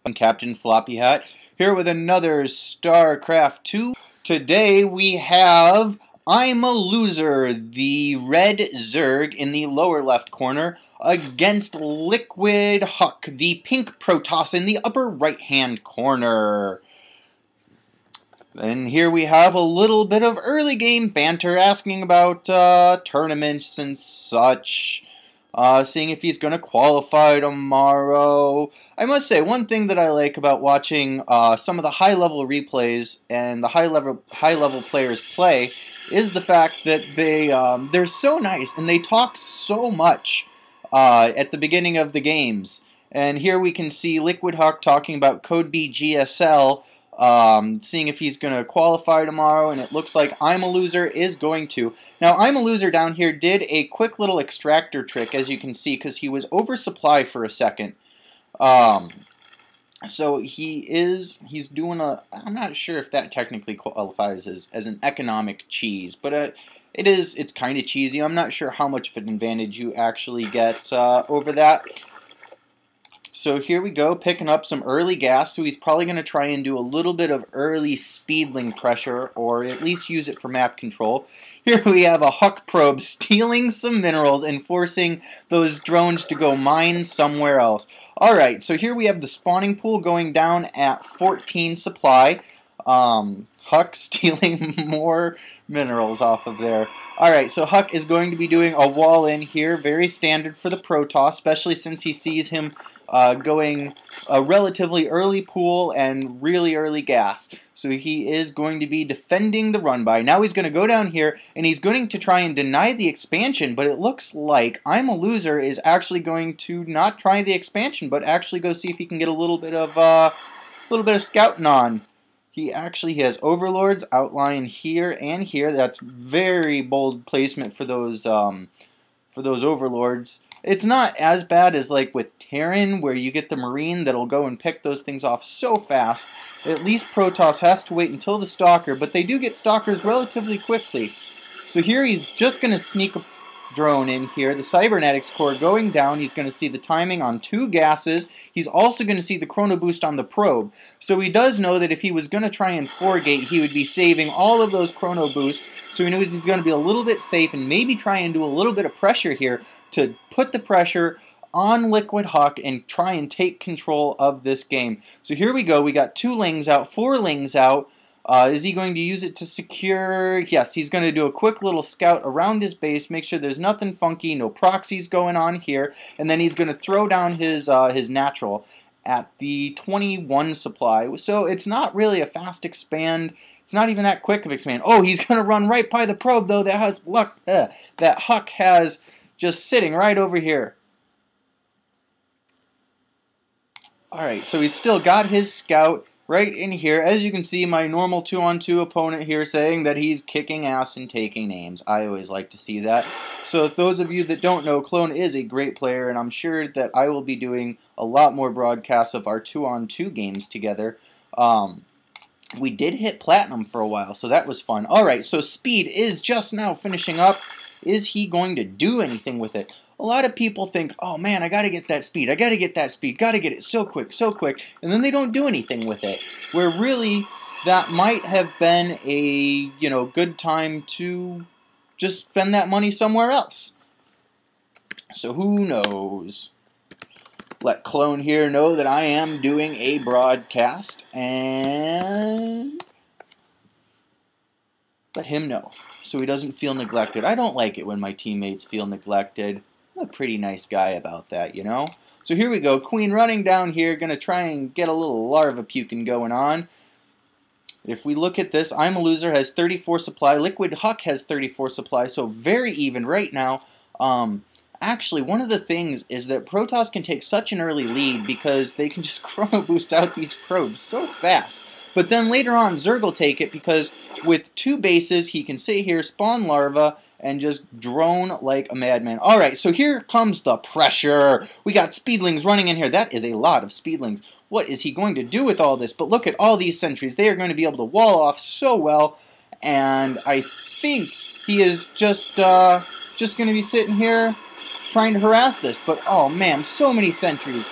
I'm Captain Floppy Hat, here with another StarCraft 2. Today we have IMLosira, the red Zerg in the lower left corner, against LiquideHuk, the pink Protoss in the upper right hand corner. And here we have a little bit of early game banter asking about tournaments and such. Seeing if he's going to qualify tomorrow. I must say, one thing that I like about watching some of the high-level replays and the high-level players play is the fact that they're so nice and they talk so much at the beginning of the games. And here we can see LiquideHuk talking about Code B GSL, seeing if he's going to qualify tomorrow, and it looks like IMLosira is going to. Now, IMLosira down here did a quick little extractor trick, as you can see, because he was oversupplied for a second. So he's doing I'm not sure if that technically qualifies as an economic cheese, but it's kind of cheesy. I'm not sure how much of an advantage you actually get over that. So here we go, picking up some early gas, so he's probably going to try and do a little bit of early speedling pressure, or at least use it for map control. Here we have a Huk probe stealing some minerals and forcing those drones to go mine somewhere else. Alright, so here we have the spawning pool going down at 14 supply. Huk stealing more minerals off of there. Alright, so Huk is going to be doing a wall in here, very standard for the Protoss, especially since he sees him going a relatively early pool and really early gas. So he is going to be defending the run by. Now he's going to go down here and he's going to try and deny the expansion, but it looks like IMLosira is actually going to not try the expansion, but actually go see if he can get a little bit of scouting on. He has overlords outlined here and here. That's very bold placement for those overlords. It's not as bad as like with Terran, where you get the Marine that'll go and pick those things off so fast. At least Protoss has to wait until the Stalker, but they do get Stalkers relatively quickly. So here he's just going to sneak a drone in here. The Cybernetics core going down. He's going to see the timing on 2 gases. He's also going to see the chrono boost on the probe. So he does know that if he was going to try and 4-gate, he would be saving all of those chrono boosts. So he knows he's going to be a little bit safe and maybe try and do a little bit of pressure here to put the pressure on LiquideHuk and try and take control of this game. So here we go. We got 2 lings out, 4 lings out. Is he going to use it to secure? Yes, he's going to do a quick little scout around his base, make sure there's nothing funky, no proxies going on here, and then he's going to throw down his natural at the 21 supply. So it's not really a fast expand. It's not even that quick of expand. Oh, he's going to run right by the probe, though. That has luck. That Huk has just sitting right over here. Alright, so he's still got his scout right in here. As you can see, my normal 2-on-2 opponent here saying that he's kicking ass and taking names. I always like to see that. So if those of you that don't know, Clone is a great player, and I'm sure that I will be doing a lot more broadcasts of our 2-on-2 games together. We did hit Platinum for a while, so that was fun. Alright, so Speed is just now finishing up. Is he going to do anything with it? A lot of people think, oh man, I gotta get that speed, I gotta get that speed, gotta get it so quick, and then they don't do anything with it. Where really, that might have been a, good time to just spend that money somewhere else. So who knows? Let Clone here know that I am doing a broadcast, and let him know so he doesn't feel neglected. I don't like it when my teammates feel neglected. I'm a pretty nice guy about that, So here we go. Queen running down here, going to try and get a little larva puking going on. If we look at this, IMLosira has 34 supply. LiquideHuk has 34 supply, so very even right now. Actually, one of the things is that Protoss can take such an early lead because they can just chrono boost out these probes so fast. But then later on, Zerg will take it because with 2 bases, he can sit here, spawn larva, and just drone like a madman. Alright, so here comes the pressure. We got speedlings running in here. That is a lot of speedlings. What is he going to do with all this? But look at all these sentries. They are going to be able to wall off so well. And I think he is just going to be sitting here trying to harass this. But, oh man, so many sentries.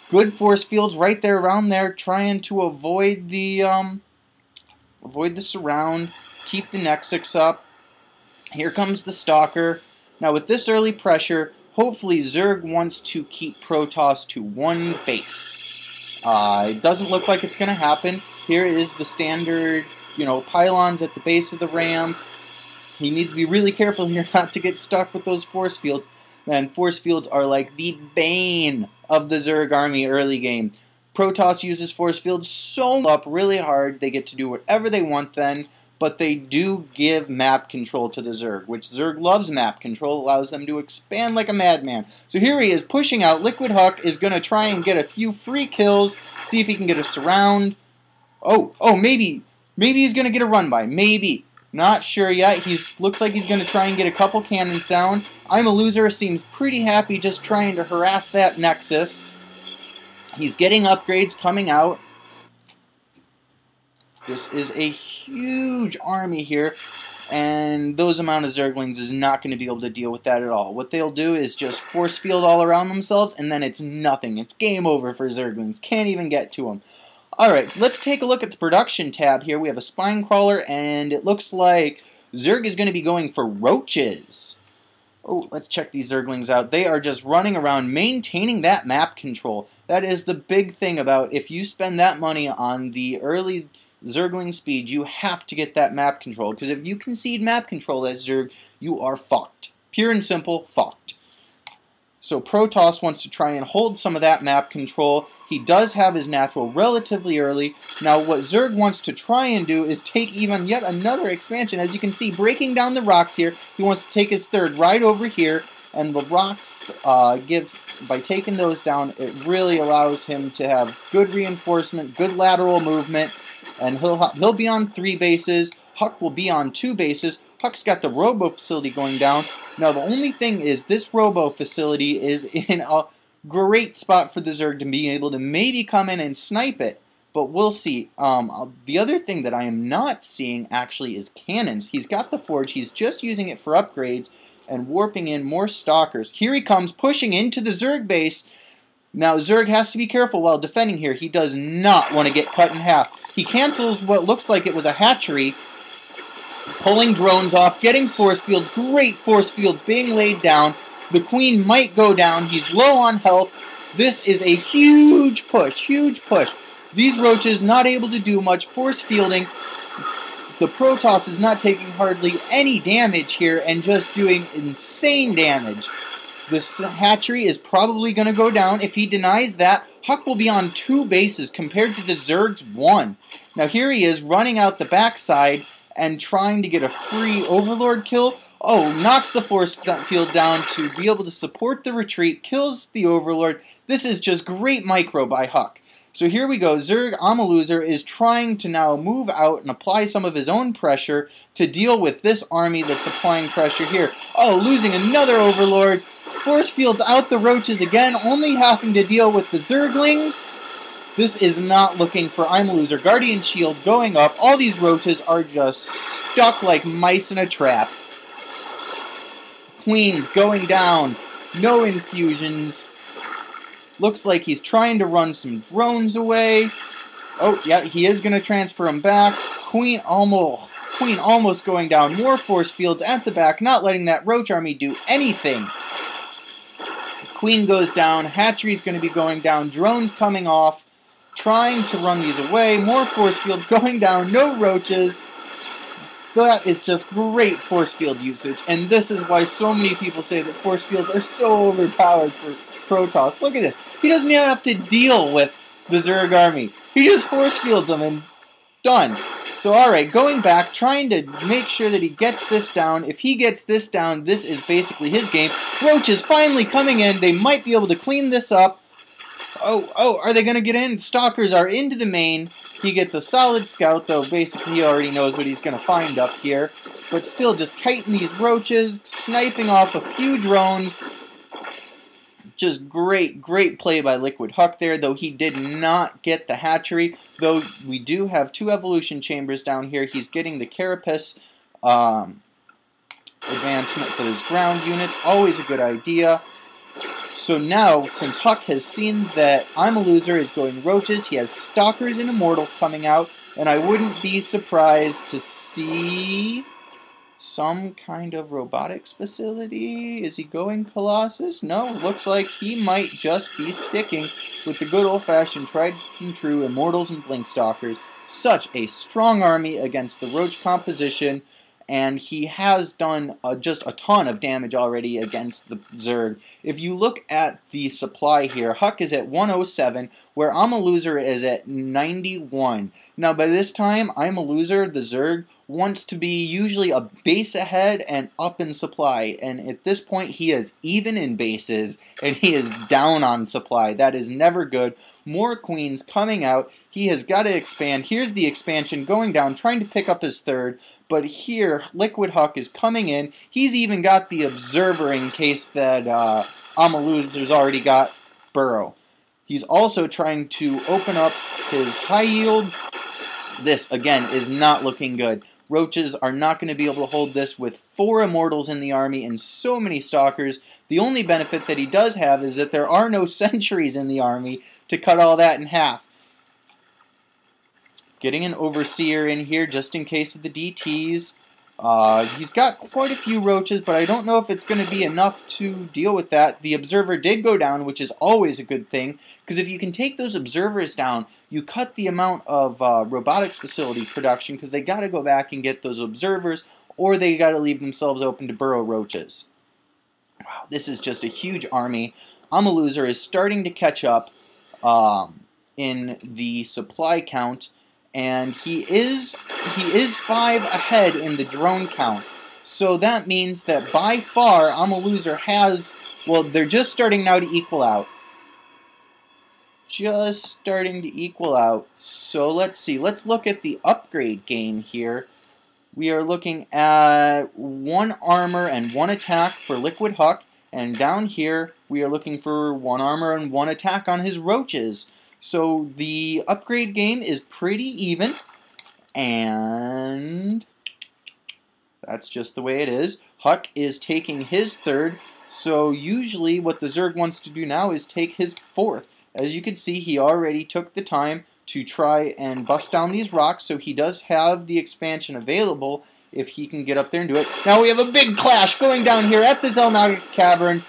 Good force fields right there around there, trying to avoid the surround, keep the Nexus up. Here comes the Stalker. Now with this early pressure, hopefully Zerg wants to keep Protoss to one base. It doesn't look like it's going to happen. Here is the standard, pylons at the base of the ramp. He needs to be really careful here not to get stuck with those force fields. And force fields are like the bane of the Zerg army early game. Protoss uses force fields so up really hard, they get to do whatever they want then, but they do give map control to the Zerg, which Zerg loves map control, allows them to expand like a madman. So here he is pushing out. LiquideHuk is going to try and get a few free kills, see if he can get a surround. Oh, maybe he's going to get a run by, maybe. Not sure yet. Looks like he's going to try and get a couple cannons down. IMLosira seems pretty happy just trying to harass that Nexus. He's getting upgrades coming out. This is a huge army here, and those amount of Zerglings is not going to be able to deal with that at all. What they'll do is just force field all around themselves, and then it's nothing. It's game over for Zerglings. Can't even get to them. Alright, let's take a look at the production tab here. We have a spine crawler, and it looks like Zerg is going to be going for roaches. Oh, let's check these Zerglings out. They are just running around maintaining that map control. That is the big thing about if you spend that money on the early Zergling speed, you have to get that map control. Because if you concede map control as Zerg, you are fucked. Pure and simple, fucked. So Protoss wants to try and hold some of that map control. He does have his natural relatively early. Now what Zerg wants to try and do is take even yet another expansion. As you can see, breaking down the rocks here, he wants to take his third right over here. And the rocks, by taking those down, it really allows him to have good reinforcement, good lateral movement. And he'll be on 3 bases. Huk will be on 2 bases. Huk's got the Robo facility going down. Now the only thing is this Robo facility is in a great spot for the Zerg to be able to maybe come in and snipe it. But we'll see. The other thing that I am not seeing actually is cannons. He's got the Forge. He's just using it for upgrades and warping in more Stalkers. Here he comes pushing into the Zerg base. Now Zerg has to be careful while defending here. He does not want to get cut in half. He cancels what looks like it was a hatchery, pulling drones off, getting force fields, great force fields being laid down. The Queen might go down. He's low on health. This is a huge push, huge push. These roaches not able to do much force fielding. The Protoss is not taking hardly any damage here and just doing insane damage. This hatchery is probably going to go down. If he denies that, Huk will be on 2 bases compared to the Zerg's 1. Now here he is running out the backside and trying to get a free Overlord kill. Oh, knocks the force field down to be able to support the retreat, kills the Overlord. This is just great micro by Huk. So here we go. Zerg IMLosira is trying to now move out and apply some of his own pressure to deal with this army that's applying pressure here. Oh, losing another Overlord. Force fields out the roaches again, only having to deal with the Zerglings. This is not looking for IMLosira. Guardian Shield going up. All these roaches are just stuck like mice in a trap. Queens going down. No infusions. Looks like he's trying to run some drones away. Oh, yeah, he is going to transfer them back. Queen almost going down. More force fields at the back, not letting that roach army do anything. Queen goes down. Hatchery's going to be going down. Drones coming off. Trying to run these away. More force fields going down. No roaches. That is just great force field usage. And this is why so many people say that force fields are so overpowered for Protoss. Look at this. He doesn't even have to deal with the Zerg army. He just force fields them and done. So alright, going back, trying to make sure that he gets this down. If he gets this down, this is basically his game. Roach is finally coming in. They might be able to clean this up. Oh, are they going to get in? Stalkers are into the main. He gets a solid scout, though basically he already knows what he's going to find up here. But still, just kiting these roaches, sniping off a few drones. Just great play by LiquideHuk there, though he did not get the hatchery. Though we do have 2 evolution chambers down here. He's getting the carapace advancement for his ground units. Always a good idea. So now, since Huk has seen that IMLosira is going roaches, he has Stalkers and Immortals coming out, and I wouldn't be surprised to see some kind of robotics facility. Is he going Colossus? No, looks like he might just be sticking with the good old-fashioned tried and true Immortals and Blink Stalkers. Such a strong army against the roach composition, and he has done just a ton of damage already against the Zerg. If you look at the supply here, Huk is at 107, where IMLosira is at 91. Now by this time, IMLosira, the Zerg, wants to be usually a base ahead and up in supply, and at this point he is even in bases and he is down on supply. That is never good. More queens coming out. He has got to expand. Here's the expansion going down, trying to pick up his third, but here LiquideHuk is coming in. He's even got the Observer in case that IMLosira's already got Burrow. He's also trying to open up his high yield. This, again, is not looking good. Roaches are not going to be able to hold this with 4 Immortals in the army and so many Stalkers. The only benefit that he does have is that there are no sentries in the army to cut all that in half. Getting an Overseer in here just in case of the DTs. He's got quite a few roaches, but I don't know if it's going to be enough to deal with that. The Observer did go down, which is always a good thing, because if you can take those Observers down, you cut the amount of robotics facility production, because they got to go back and get those Observers, or they got to leave themselves open to burrow roaches. Wow, this is just a huge army. IMLosira is starting to catch up in the supply count, and he is 5 ahead in the drone count. So that means that by far IMLosira has, well, they're just starting now to equal out. Just starting to equal out. So let's see. Let's look at the upgrade game here. We are looking at 1 armor and 1 attack for LiquideHuk, and down here we are looking for 1 armor and 1 attack on his roaches. So the upgrade game is pretty even, and that's just the way it is. Huk is taking his 3rd, so usually what the Zerg wants to do now is take his 4th. As you can see, he already took the time to try and bust down these rocks, so he does have the expansion available if he can get up there and do it. Now we have a big clash going down here at the Xel'Naga Cavern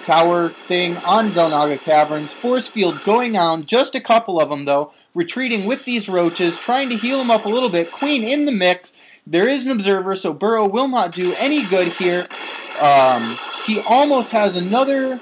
tower thing on Xel'Naga Caverns. Force fields going on, just a couple of them though, retreating with these roaches, trying to heal them up a little bit. Queen in the mix. There is an Observer, so Burrow will not do any good here. He almost has another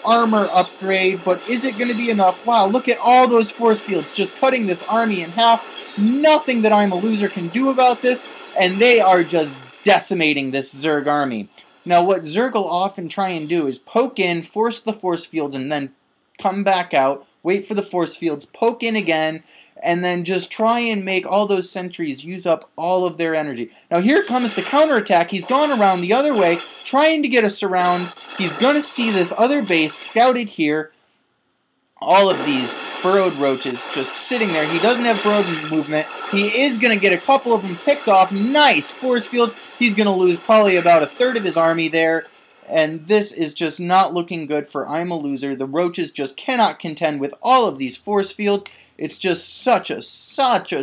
armor upgrade, but is it going to be enough? Wow, look at all those force fields just cutting this army in half. Nothing that IMLosira can do about this, and they are just decimating this Zerg army. Now, what Zerg will often try and do is poke in, force the force fields, and then come back out, wait for the force fields, poke in again, and then just try and make all those sentries use up all of their energy. Now, here comes the counterattack. He's gone around the other way, trying to get us around. He's going to see this other base scouted here. All of these burrowed roaches just sitting there. He doesn't have burrowed movement. He is going to get a couple of them picked off. Nice force field. He's going to lose probably about a 1/3 of his army there. And this is just not looking good for IMLosira. The roaches just cannot contend with all of these force fields. It's just such a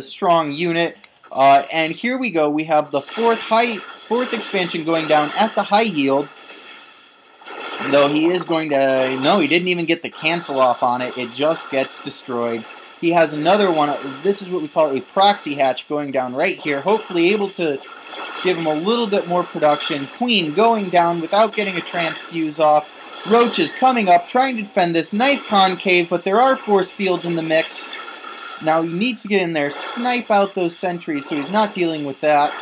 strong unit. And here we go. We have the fourth expansion going down at the high yield. Though he is going to... No, he didn't even get the cancel off on it. It just gets destroyed. He has another one. This is what we call a proxy hatch going down right here. Hopefully able to give him a little bit more production. Queen going down without getting a transfuse off. Roaches coming up, trying to defend this. Nice concave, but there are force fields in the mix. Now he needs to get in there, snipe out those sentries, so he's not dealing with that.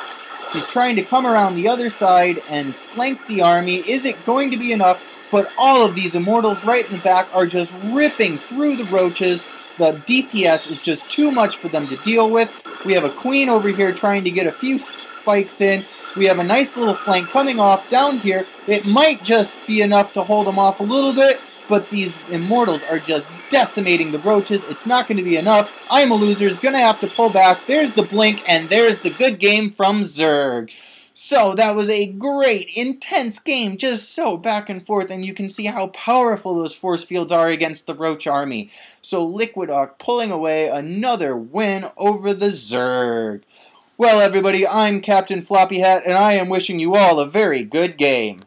He's trying to come around the other side and flank the army. Is it going to be enough? But all of these Immortals right in the back are just ripping through the roaches. The DPS is just too much for them to deal with. We have a Queen over here trying to get a few spikes in. We have a nice little flank coming off down here. It might just be enough to hold them off a little bit, but these Immortals are just decimating the roaches. It's not going to be enough. IMLosira is going to have to pull back. There's the blink, and there's the good game from Zerg. So that was a great, intense game, just so back and forth, and you can see how powerful those force fields are against the Roach army. So LiquideHuk pulling away another win over the Zerg. Well, everybody, I'm Captain Floppy Hat, and I am wishing you all a very good game.